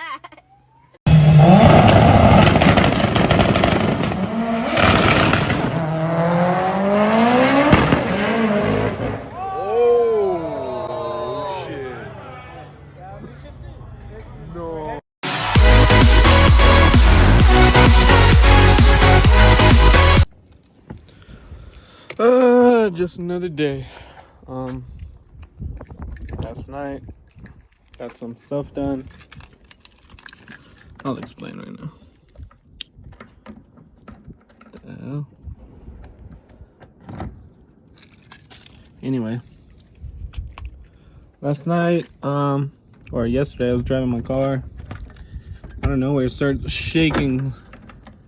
Oh shit. No. Just another day. Last night got some stuff done. I'll explain right now. What the hell? Anyway, last night, or yesterday, I was driving my car. I don't know where it started shaking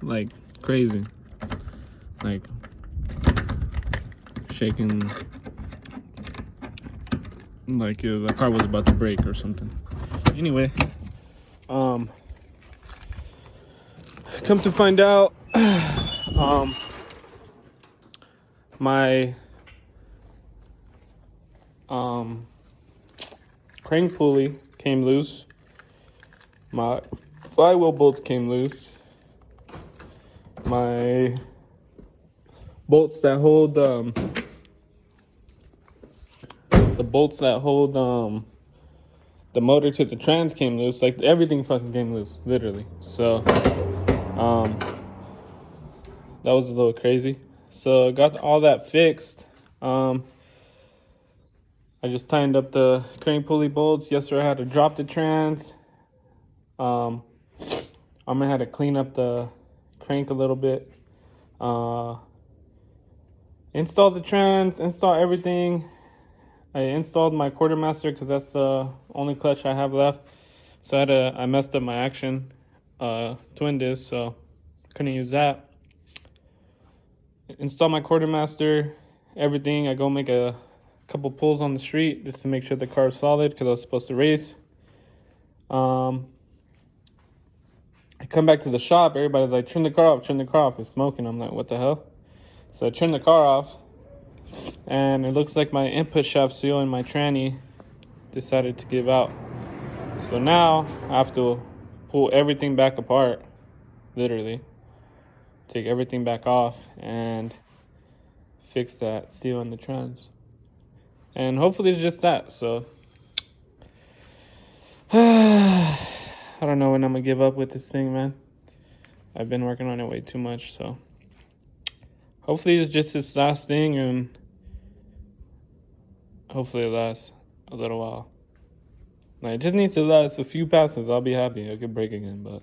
like crazy, like shaking, like the car was about to break or something. Anyway, come to find out, my crank pulley came loose. My flywheel bolts came loose. My bolts that hold the bolts that hold the motor to the trans came loose. Like everything fucking came loose, literally. So that was a little crazy. So got all that fixed. I just tightened up the crank pulley bolts. Yesterday I had to drop the trans. I'm gonna have to clean up the crank a little bit. Install the trans, install everything. I installed my quartermaster because that's the only clutch I have left. So I messed up my action twin disc, so couldn't use that. Install my quartermaster, everything. I go make a couple pulls on the street just to make sure the car is solid because I was supposed to race. I come back to the shop, everybody's like, turn the car off, it's smoking. I'm like, what the hell? So I turned the car off, and it looks like my input shaft seal and my tranny decided to give out. So now I have to pull everything back apart, literally. Take everything back off and fix that seal on the trans. And hopefully it's just that, so. I don't know when I'm gonna give up with this thing, man. I've been working on it way too much, so. Hopefully it's just this last thing, and hopefully it lasts a little while. Like, it just needs to last a few passes. I'll be happy. I could break again, but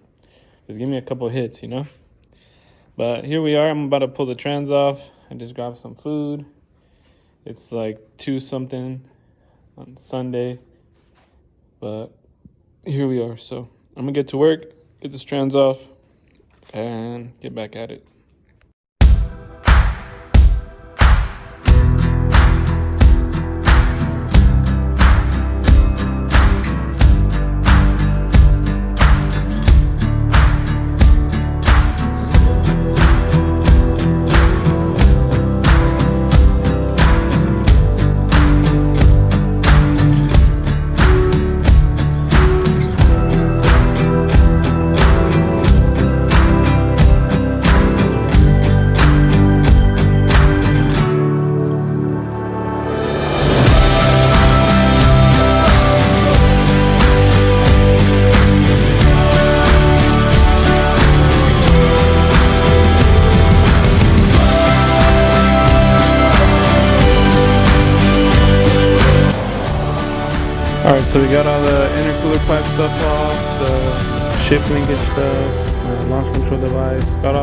just give me a couple hits, you know? But here we are. I'm about to pull the trans off. I just grabbed some food. It's like 2 something on Sunday. But here we are. So I'm going to get to work, get this trans off, and get back at it. Alright, so we got all the intercooler pipe stuff off, the shift linkage stuff, launch control device, got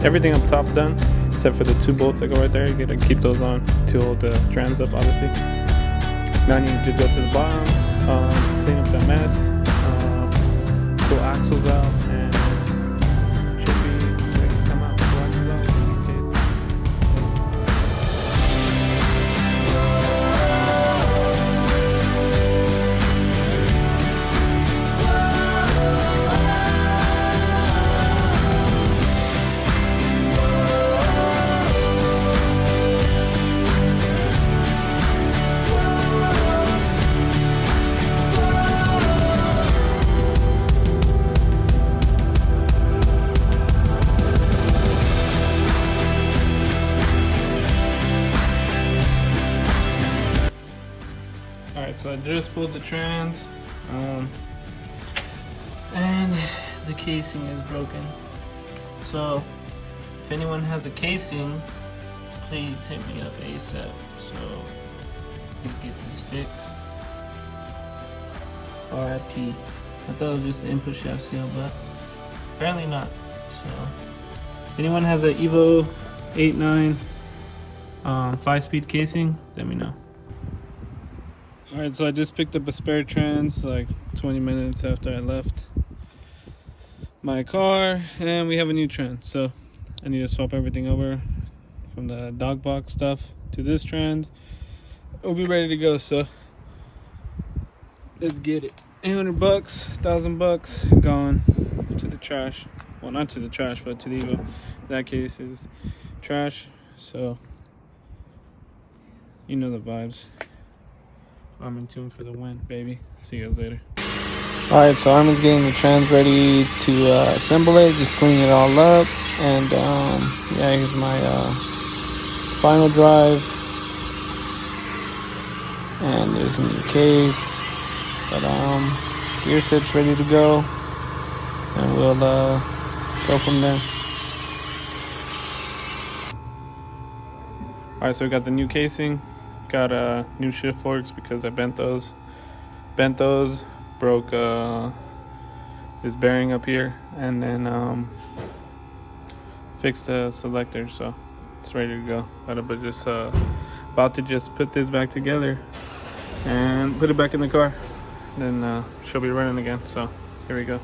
everything up top done, except for the 2 bolts that go right there. You gotta keep those on to hold the trans up, obviously. Now you just go to the bottom, clean up the mess, pull axles out, and should be ready to come out. Pull axles out in case. just pulled the trans, and the casing is broken. So if anyone has a casing, please hit me up ASAP so we can get this fixed. Awhp. I thought it was just the input shaft seal, but apparently not. So if anyone has an Evo 8.9 5-speed casing, let me know. Alright, so I just picked up a spare trans like 20 minutes after I left my car, and we have a new trans. So I need to swap everything over from the dog box stuff to this trans. We'll be ready to go, so let's get it. 800 bucks, $1,000 gone to the trash. Well, not to the trash, but to the Evo. That case is trash, so you know the vibes. I'm in tune for the win, baby. See you guys later. Alright, so Armin's getting the trans ready to assemble it, just cleaning it all up. And yeah, here's my final drive. And there's a new case. But gear set's ready to go. And we'll go from there. Alright, so we got the new casing. Got new shift forks because I bent those. Broke this bearing up here, and then fixed the selector, so it's ready to go. About to just put this back together and put it back in the car. Then she'll be running again. So here we go.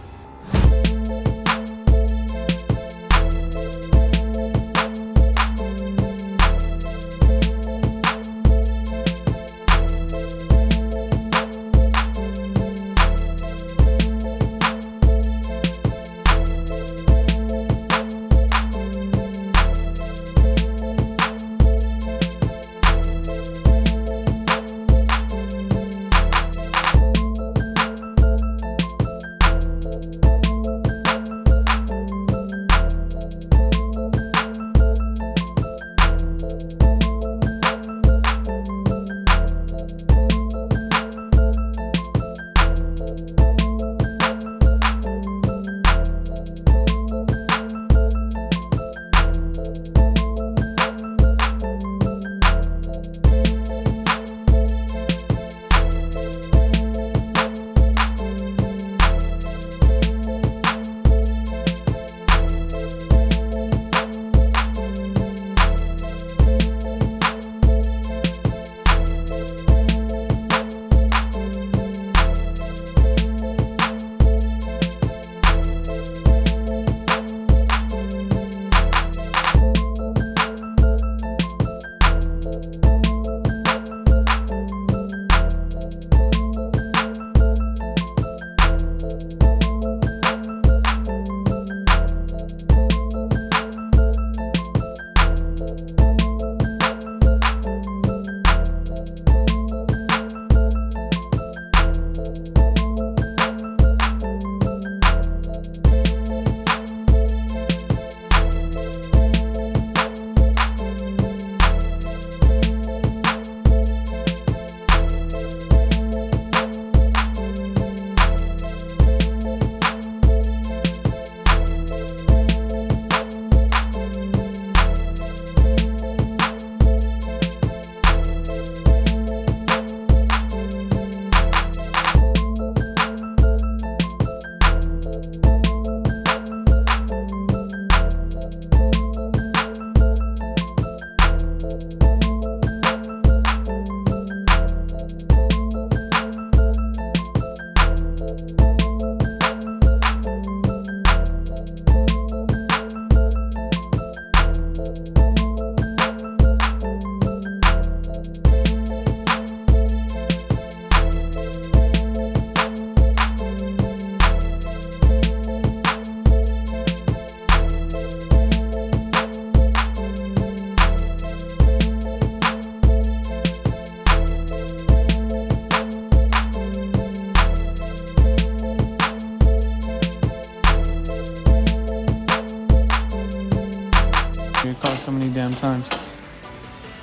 So many damn times.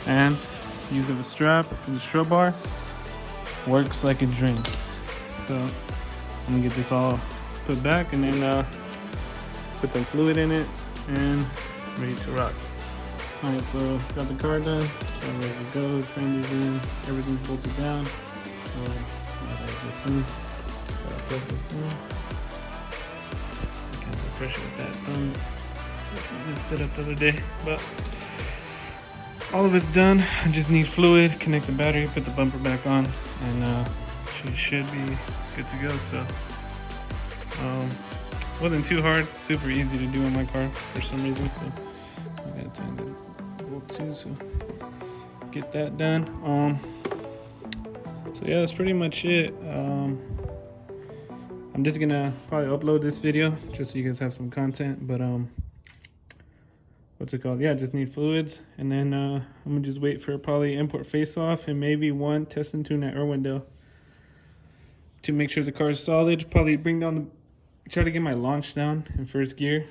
And use of a strap for the strobe bar. works like a dream. So I'm gonna get this all put back and then put some fluid in it and ready to rock. Alright, so got the car done, so I'm ready to go, tranny's in, everything's bolted down. So plug this in. I can't put pressure with that thumb. I messed it up the other day, but all of it's done. I just need fluid, connect the battery, put the bumper back on, and she should be good to go. So wasn't too hard, super easy to do in my car for some reason. So I gotta tighten the bolt too, so get that done. So yeah, that's pretty much it. I'm just gonna probably upload this video just so you guys have some content, but what's it called? Yeah, just need fluids, and then I'm gonna just wait for probably import face off and maybe one test and tune at air window to make sure the car is solid. Probably bring down the, try to get my launch down in first gear.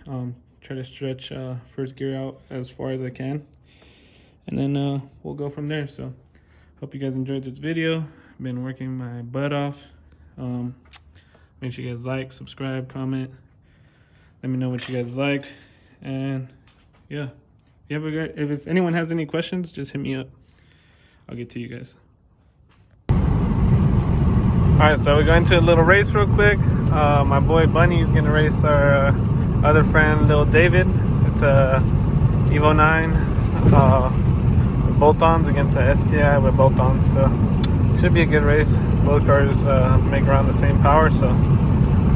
Try to stretch first gear out as far as I can, and then we'll go from there. So hope you guys enjoyed this video. Been working my butt off. Make sure you guys like, subscribe, comment. Let me know what you guys like, and yeah, if anyone has any questions, just hit me up. I'll get to you guys. Alright, so we're going to a little race real quick. My boy Bunny is gonna race our other friend, little David. It's a Evo 9 with bolt-ons against a STI with bolt-ons. So should be a good race. Both cars make around the same power, so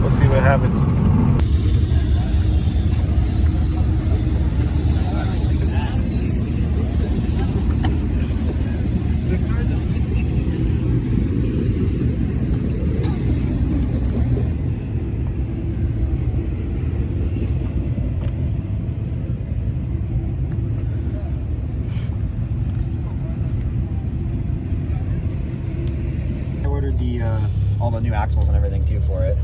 we'll see what happens. All the new axles and everything too for it.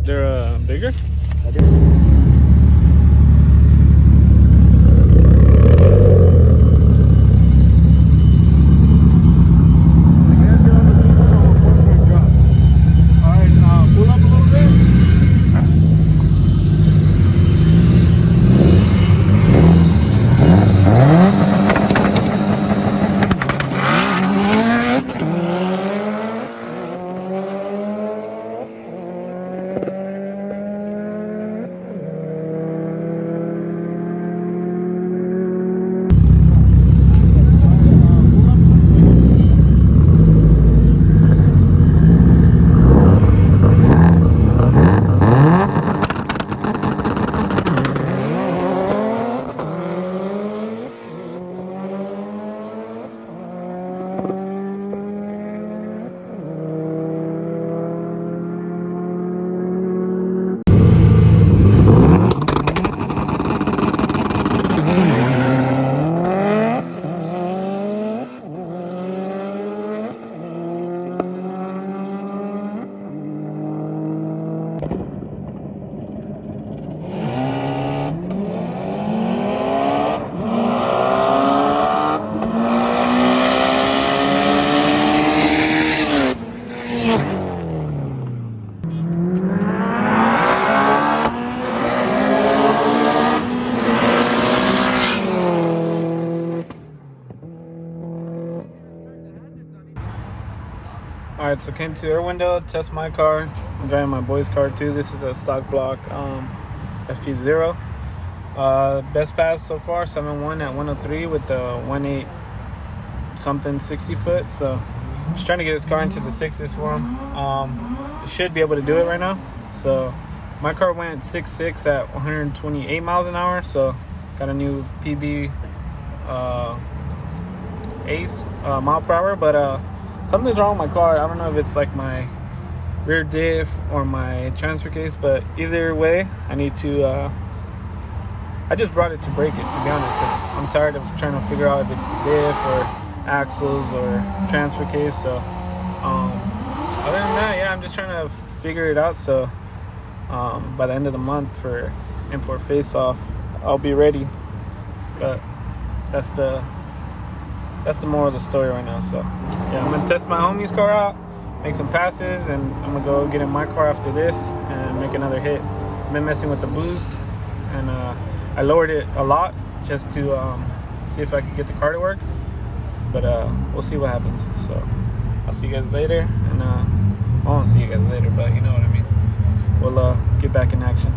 They're bigger? I did. Alright, so came to air window, test my car. I'm driving my boy's car too. This is a stock block FP0. Best pass so far, 7.1 at 103 with the 1.8 something 60 foot. So just trying to get his car into the sixes for him. Should be able to do it right now. So my car went 6.6 at 128 miles an hour. So got a new PB 8th mile per hour, but something's wrong with my car. I don't know if it's like my rear diff or my transfer case, but either way, I need to I just brought it to break it, to be honest, because I'm tired of trying to figure out if it's the diff or axles or transfer case. So other than that, yeah, I'm just trying to figure it out. So by the end of the month for import face off, I'll be ready. But that's the that's the moral of the story right now. So yeah, I'm gonna test my homie's car out, make some passes, and I'm gonna go get in my car after this and make another hit. I've been messing with the boost, and I lowered it a lot just to see if I can get the car to work. But we'll see what happens. So I'll see you guys later, and I won't see you guys later, but you know what I mean. We'll get back in action.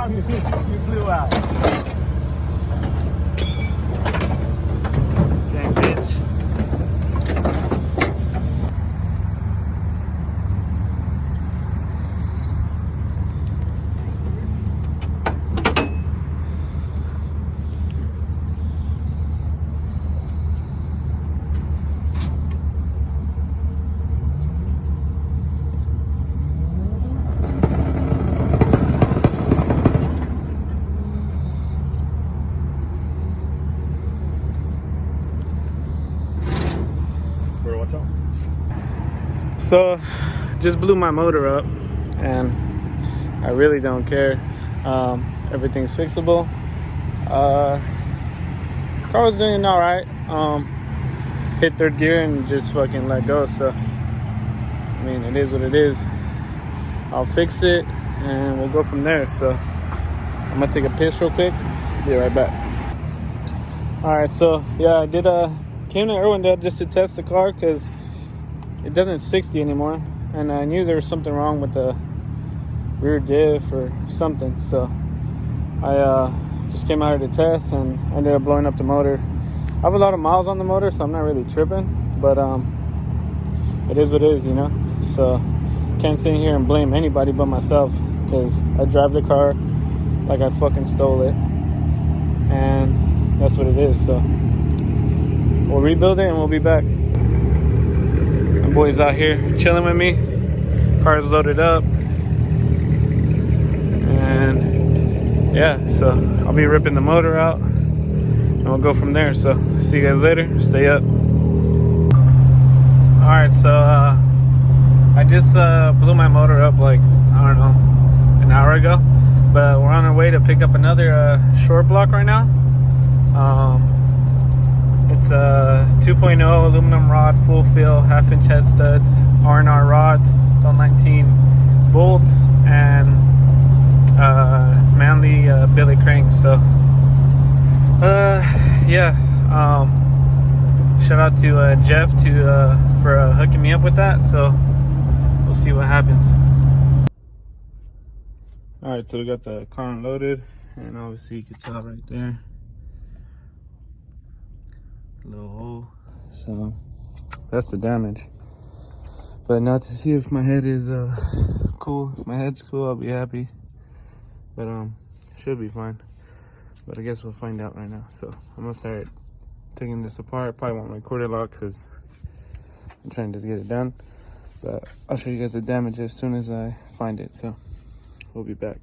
You blew out. Dang bitch. So, just blew my motor up, and I really don't care. Everything's fixable. Car was doing all right. Hit third gear and just fucking let go. So, I mean, it is what it is. I'll fix it, and we'll go from there. So, I'm gonna take a piss real quick. Be right back. All right. So, yeah, I did came to Irwindale just to test the car because it doesn't 60 anymore, and I knew there was something wrong with the rear diff or something. So I just came out here to test, and I ended up blowing up the motor. I have a lot of miles on the motor, so I'm not really tripping, but it is what it is, you know. So can't sit here and blame anybody but myself, because I drive the car like I fucking stole it, and that's what it is. So we'll rebuild it and we'll be back. My boy's out here chilling with me. Car's loaded up. And yeah, so I'll be ripping the motor out and we'll go from there. So see you guys later. Stay up. Alright, so I just blew my motor up like, I don't know, an hour ago. But we're on our way to pick up another short block right now. It's a 2.0 aluminum rod, full fill, 1/2-inch head studs, R&R rods, L19 bolts, and Manly billet cranks. So yeah, shout out to Jeff for hooking me up with that. So we'll see what happens. All right, so we got the car unloaded, and obviously you can tell right there, little hole. So that's the damage. But now to see if my head is cool. If my head's cool, I'll be happy. But should be fine. But I guess we'll find out right now. So I'm gonna start taking this apart. Probably won't record it a lot because I'm trying to just get it done. But I'll show you guys the damage as soon as I find it. So we'll be back.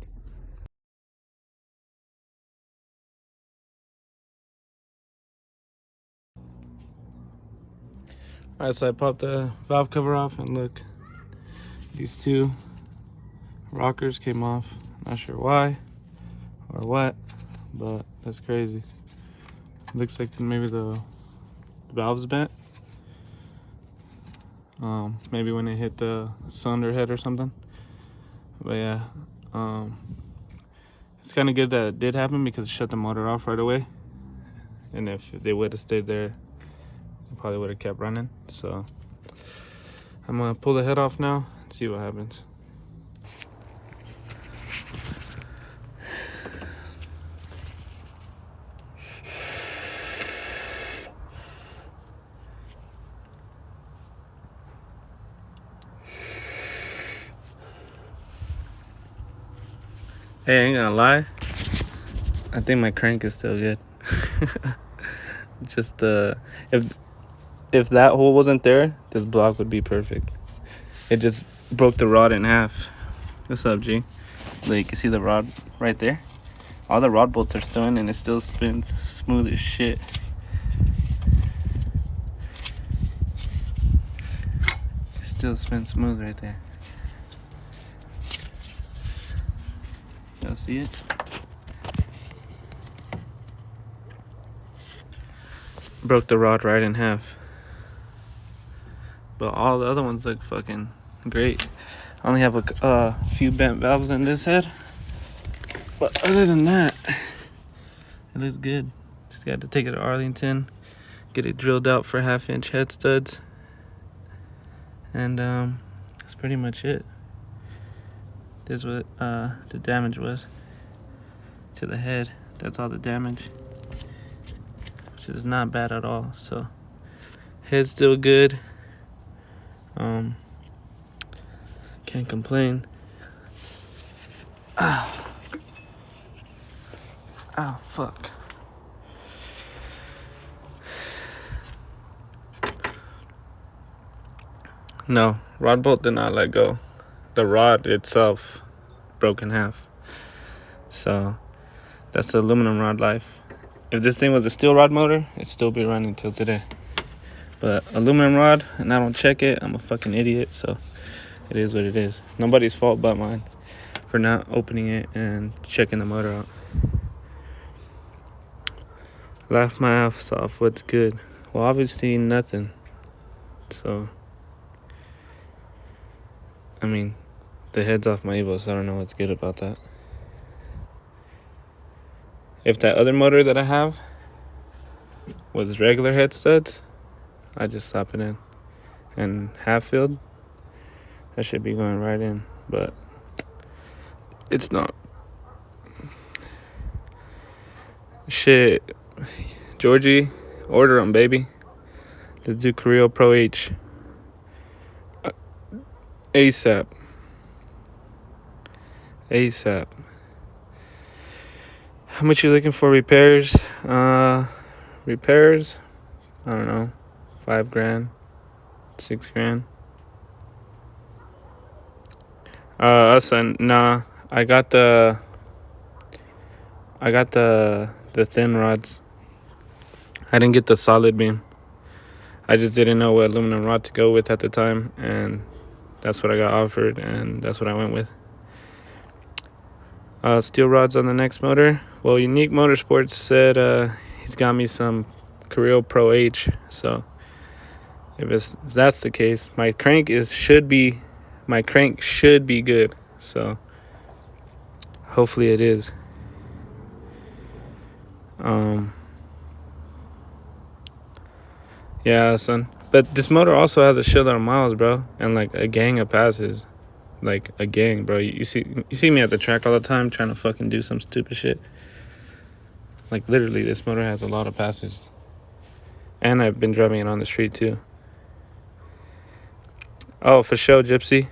Alright, so I popped the valve cover off, and look, these two rockers came off. Not sure why or what, but that's crazy. Looks like maybe the valve's bent. Maybe when it hit the cylinder head or something. But yeah, it's kind of good that it did happen because it shut the motor off right away. And if they would have stayed there, it probably would have kept running. So I'm gonna pull the head off now and see what happens. Hey, I ain't gonna lie, I think my crank is still good. Just if that hole wasn't there, this block would be perfect. It just broke the rod in half. What's up, G? Like, you can see the rod right there. All the rod bolts are still in, and it still spins smooth as shit. It still spins smooth right there. Y'all see it? Broke the rod right in half. But all the other ones look fucking great. I only have a few bent valves in this head. But other than that, it looks good. Just got to take it to Arlington, get it drilled out for 1/2-inch head studs. And that's pretty much it. This is what the damage was to the head. That's all the damage, which is not bad at all. So head's still good. Can't complain. Oh, fuck. No, rod bolt did not let go. The rod itself broke in half. So that's the aluminum rod life. If this thing was a steel rod motor, it'd still be running till today. But aluminum rod, and I don't check it, I'm a fucking idiot. So it is what it is. Nobody's fault but mine for not opening it and checking the motor out. Laugh my ass off. What's good? Well, obviously nothing. So I mean, the head's off my Evo, so I don't know what's good about that. If that other motor that I have was regular head studs, I just slap it in. And half filled, that should be going right in, but it's not. Shit, Georgie, order them, baby. Let's do Creo Pro H. ASAP. How much you looking for repairs? Repairs? I don't know. $5,000, $6,000. Nah. I got the thin rods. I didn't get the solid beam. I just didn't know what aluminum rod to go with at the time, and that's what I got offered, and that's what I went with. Steel rods on the next motor. Well, Unique Motorsports said he's got me some Carrillo Pro H. So if that's the case, my crank should be good. So hopefully it is. Yeah, son. But this motor also has a shitload of miles, bro, and like a gang of passes. Like a gang, bro. You see me at the track all the time trying to fucking do some stupid shit. Like literally, this motor has a lot of passes, and I've been driving it on the street too. Oh, for sure, Gypsy.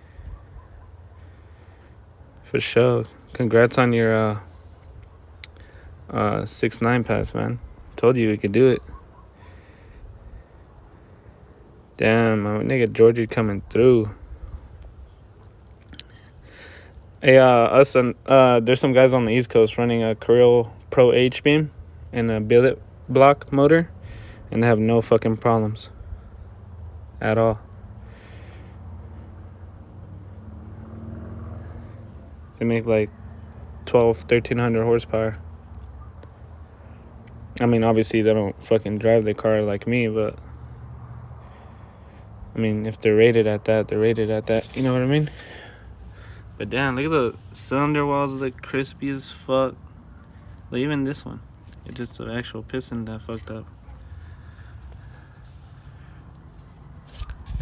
For sure. Congrats on your 6.9 pass, man. Told you we could do it. Damn, my nigga Georgie coming through. Hey, there's some guys on the East Coast running a Carrillo Pro H beam and a billet block motor, and they have no fucking problems at all. They make like 1,300 horsepower. I mean, obviously they don't fucking drive the car like me, but I mean, if they're rated at that, they're rated at that. You know what I mean? But damn, look at the cylinder walls, look crispy as fuck. Like, even this one, it's just an actual piston that fucked up.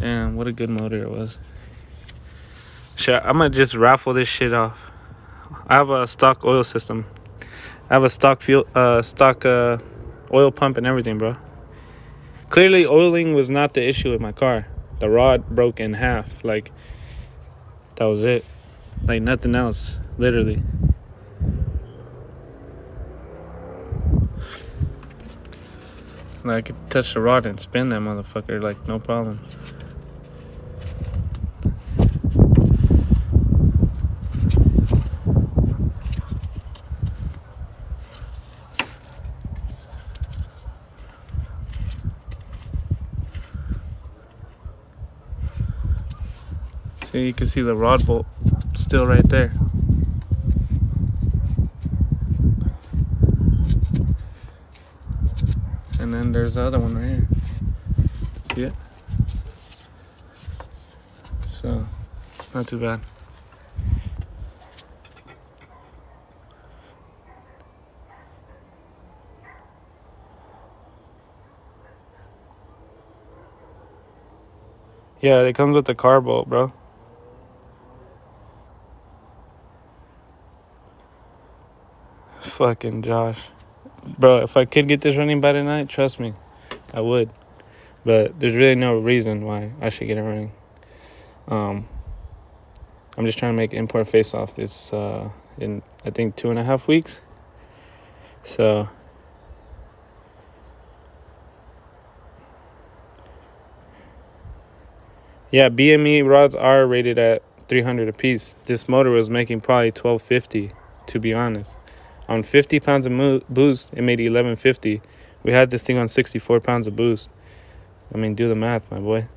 Damn, what a good motor it was. Shit, I'm gonna just raffle this shit off. I have a stock oil system. I have a stock oil pump and everything, bro. Clearly, oiling was not the issue with my car. The rod broke in half. Like, that was it. Like, nothing else. Literally. Like, I could touch the rod and spin that motherfucker. Like, no problem. See, you can see the rod bolt still right there. And then there's the other one right here. See it? So, not too bad. Yeah, it comes with the car bolt, bro. Fucking Josh. Bro, if I could get this running by tonight, trust me, I would. But there's really no reason why I should get it running. I'm just trying to make import face off this in, I think, 2.5 weeks. So, yeah, BME rods are rated at 300 a piece. This motor was making probably 1,250, to be honest. On 50 pounds of boost, it made 1,150. We had this thing on 64 pounds of boost. I mean, do the math, my boy.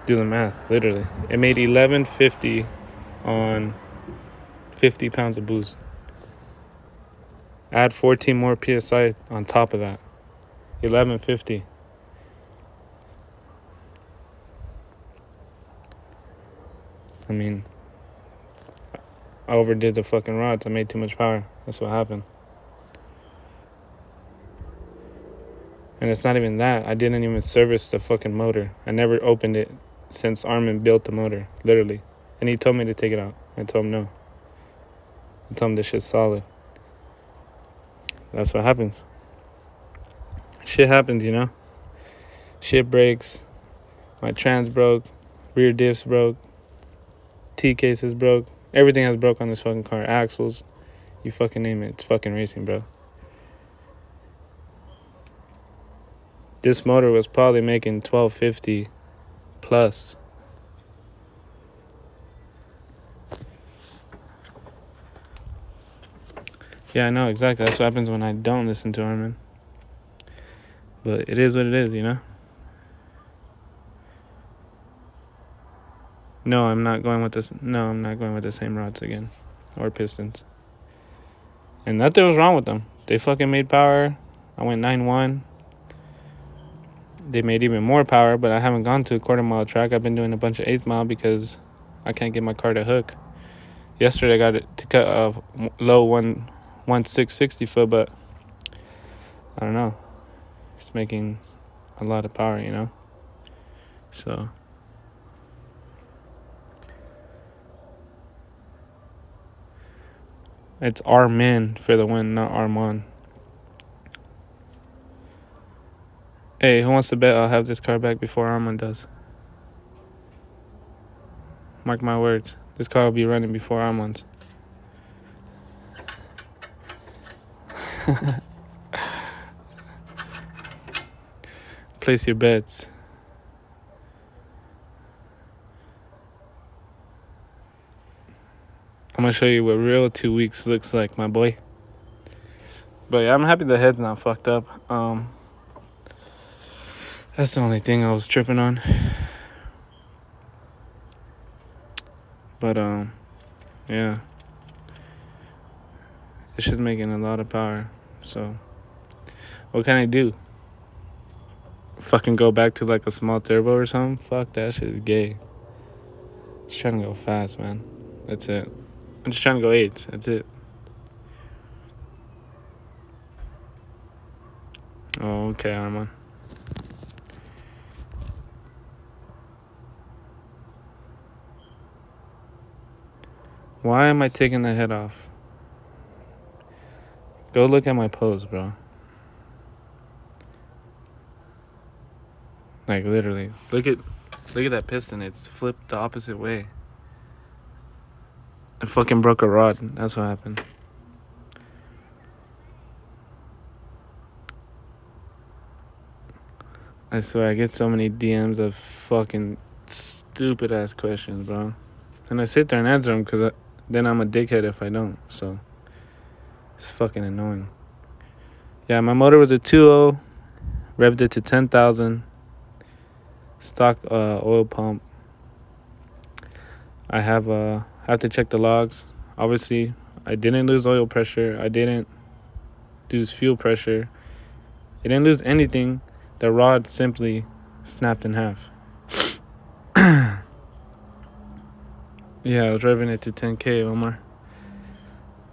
Do the math, literally. It made 1,150 on 50 pounds of boost. Add 14 more PSI on top of that. 1,150. I mean, I overdid the fucking rods. I made too much power. That's what happened. And it's not even that. I didn't even service the fucking motor. I never opened it since Armin built the motor, literally. And he told me to take it out. I told him no. I told him this shit's solid. That's what happens. Shit happens, you know? Shit breaks. My trans broke. Rear diffs broke. T cases broke. Everything has broke on this fucking car. Axles. You fucking name it. It's fucking racing, bro. This motor was probably making 1250 plus. Yeah, I know exactly. That's what happens when I don't listen to Armin. But it is what it is, you know? No, I'm not going with this. No, I'm not going with the same rods again. Or pistons. And nothing was wrong with them. They fucking made power. I went 9-1. They made even more power, but I haven't gone to a quarter-mile track. I've been doing a bunch of eighth-mile because I can't get my car to hook. Yesterday, I got it to cut a low 1.660 foot, but I don't know. It's making a lot of power, you know? So it's Armin for the win, not Armand. Hey, who wants to bet I'll have this car back before Armand does? Mark my words. This car will be running before Armand's. Place your bets. I'm going to show you what real 2 weeks looks like, my boy. But yeah, I'm happy the head's not fucked up. That's the only thing I was tripping on. But, yeah. It's just making a lot of power. So, what can I do? Fucking go back to like a small turbo or something? Fuck, that shit is gay. Just trying to go fast, man. That's it. I'm just trying to go 8s. That's it. Oh, okay, Armand. Why am I taking the head off? Go look at my pose, bro. Like, literally. Look at that piston. It's flipped the opposite way. I fucking broke a rod. That's what happened. I swear, I get so many DMs of fucking stupid-ass questions, bro. And I sit there and answer them because then I'm a dickhead if I don't. So, it's fucking annoying. Yeah, my motor was a 2.0. Revved it to 10,000. Stock oil pump. I have to check the logs. Obviously, I didn't lose oil pressure. I didn't lose fuel pressure. I didn't lose anything. The rod simply snapped in half. Yeah, I was revving it to 10K, Omar.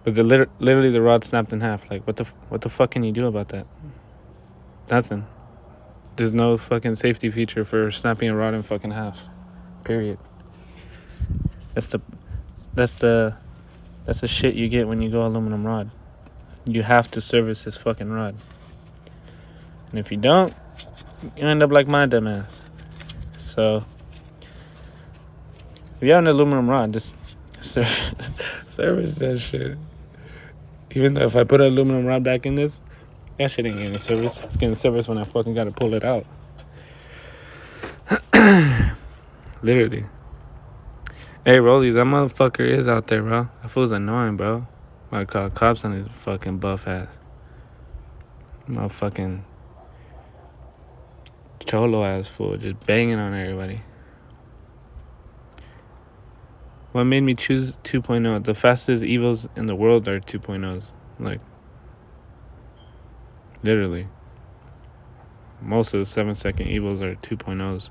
But literally the rod snapped in half. Like, what the fuck can you do about that? Nothing. There's no fucking safety feature for snapping a rod in fucking half. Period. That's the shit you get when you go aluminum rod. You have to service this fucking rod. And if you don't, you end up like my dumb ass. So, if you have an aluminum rod, just service that shit. Even though if I put an aluminum rod back in this, that shit ain't getting service. It's getting service when I fucking gotta pull it out. Literally. Hey, Rollies, that motherfucker is out there, bro. That fool's annoying, bro. I call cops on his fucking buff ass. Motherfucking cholo ass fool, just banging on everybody. What made me choose 2.0? The fastest Evos in the world are 2.0s. Like, literally. Most of the 7-second Evos are 2.0s.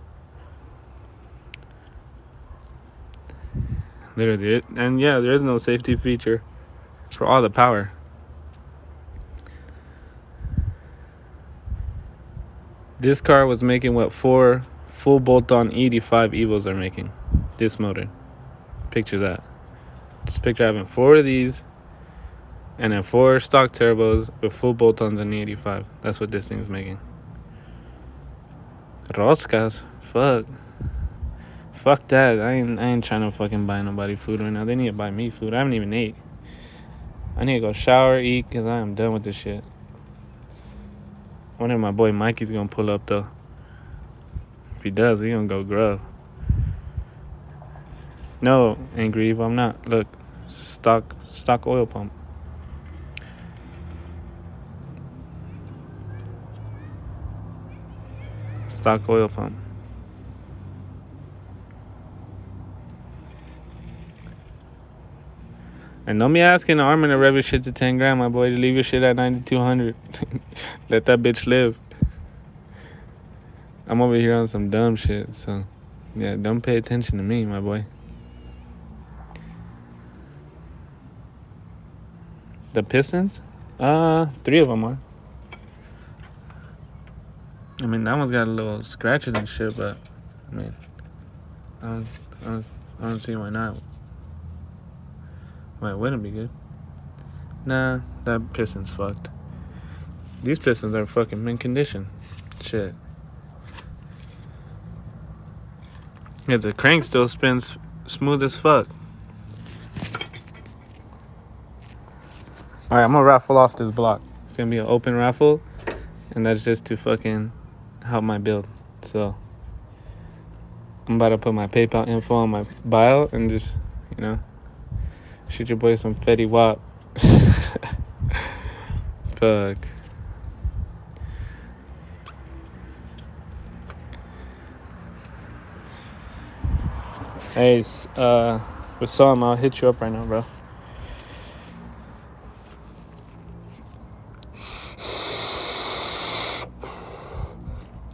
Literally. And yeah, there is no safety feature for all the power. This car was making what 4 full bolt-on 85 Evos are making. This motor. Picture that. Just picture having 4 of these and then 4 stock turbos with full bolt-ons and 85. That's what this thing's making. Roscas. Fuck. fuck that. I ain't trying to fucking buy nobody food right now. They need to buy me food. I haven't even ate. I need to go shower, eat, because I am done with this shit. I wonder if my boy Mikey's gonna pull up, though. If he does, we gonna go grub. No, Angry Eve, I'm not. Look, stock oil pump. Stock oil pump. And don't be asking the armor to rev your shit to 10 grand, my boy. Leave your shit at 9,200. Let that bitch live. I'm over here on some dumb shit, so yeah, don't pay attention to me, my boy. The Pistons? 3 of them are. I mean, that one's got a little scratches and shit, but I mean, I don't see why not. Why it wouldn't be good? Nah, that Piston's fucked. These Pistons are fucking mint condition. Shit. Yeah, the crank still spins smooth as fuck. Alright, I'm gonna raffle off this block. It's gonna be an open raffle, and that's just to fucking help my build. So I'm about to put my PayPal info on my bio and just, shoot your boy some Fetty Wap. Fuck. Hey, with some, I'll hit you up right now, bro.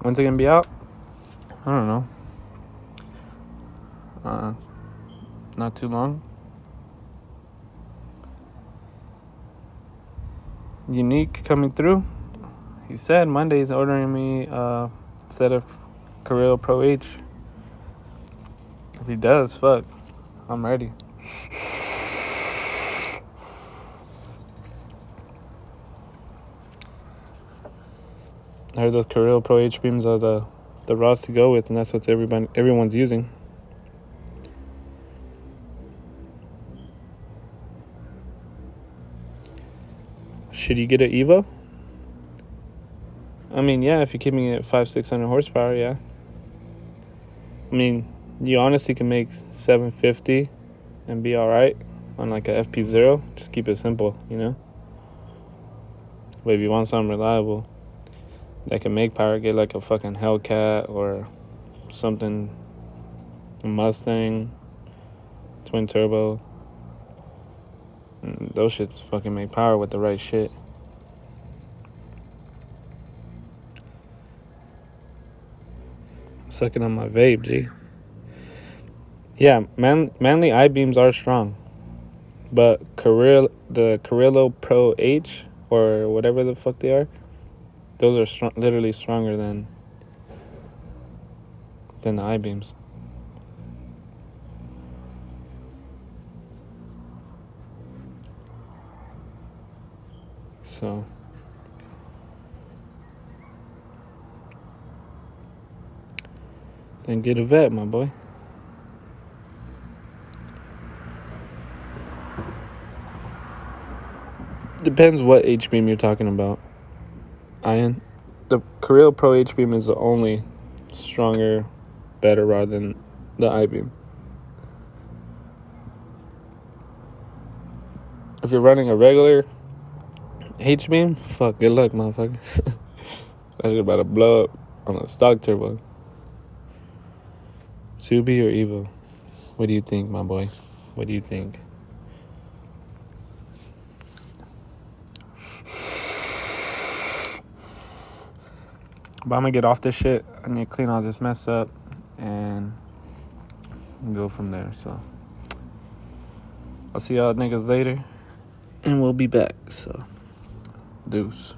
When's it gonna be out? I don't know. Not too long. Unique coming through. He said Monday he's ordering me a set of Carrillo Pro H. If he does, fuck, I'm ready. I heard those Carrillo Pro H beams are the rods to go with, and that's what everyone's using. Should you get an Evo? I mean, yeah, if you're keeping it at 500-600 horsepower, yeah. I mean, you honestly can make 750 and be alright on like a FP0. Just keep it simple, But if you want something reliable that can make power, get like a fucking Hellcat or something, a Mustang, twin turbo. And those shits fucking make power with the right shit. Sucking on my vape, G. Yeah, manly I-beams are strong. But the Carrillo Pro H, or whatever the fuck they are, those are literally stronger than the I-beams. So then get a vet, my boy. Depends what H-beam you're talking about. Ian, the Carrillo Pro H-beam is the only stronger, better rod than the I-beam. If you're running a regular H-beam, fuck, good luck, motherfucker. That shit about to blow up on a stock turbo. Subi or Evo? What do you think, my boy? What do you think? But I'm gonna get off this shit. I need to clean all this mess up and go from there. So I'll see y'all niggas later, and we'll be back. So deuce.